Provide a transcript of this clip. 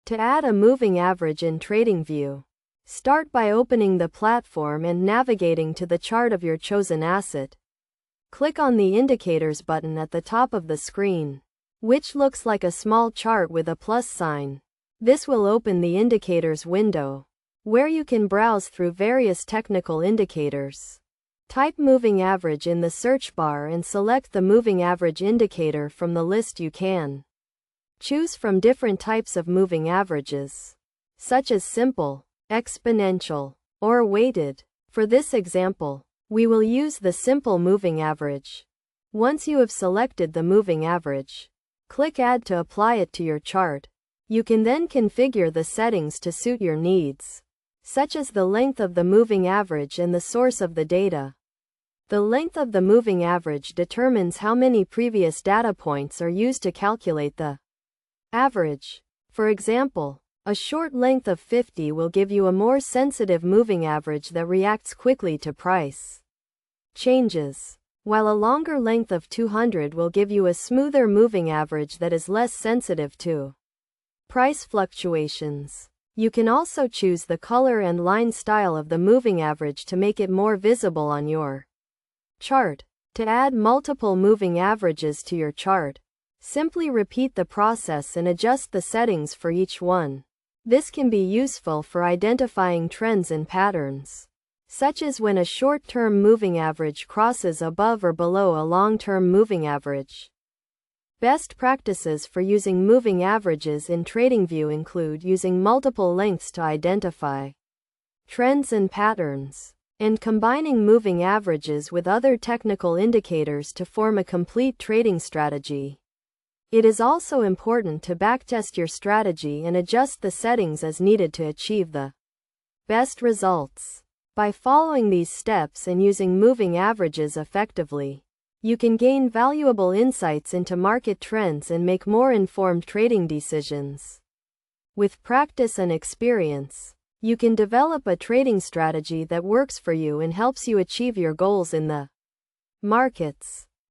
To add a moving average in TradingView, start by opening the platform and navigating to the chart of your chosen asset. Click on the Indicators button at the top of the screen, which looks like a small chart with a plus sign. This will open the Indicators window, where you can browse through various technical indicators. Type moving average in the search bar and select the moving average indicator from the list. You can choose from different types of moving averages, such as simple, exponential, or weighted. For this example, we will use the simple moving average. Once you have selected the moving average, click Add to apply it to your chart. You can then configure the settings to suit your needs, such as the length of the moving average and the source of the data. The length of the moving average determines how many previous data points are used to calculate the average. For example, a short length of 50 will give you a more sensitive moving average that reacts quickly to price changes, while a longer length of 200 will give you a smoother moving average that is less sensitive to price fluctuations. You can also choose the color and line style of the moving average to make it more visible on your chart. To add multiple moving averages to your chart, simply repeat the process and adjust the settings for each one. This can be useful for identifying trends and patterns, such as when a short-term moving average crosses above or below a long-term moving average. Best practices for using moving averages in TradingView include using multiple lengths to identify trends and patterns, and combining moving averages with other technical indicators to form a complete trading strategy. It is also important to backtest your strategy and adjust the settings as needed to achieve the best results. By following these steps and using moving averages effectively, you can gain valuable insights into market trends and make more informed trading decisions. With practice and experience, you can develop a trading strategy that works for you and helps you achieve your goals in the markets.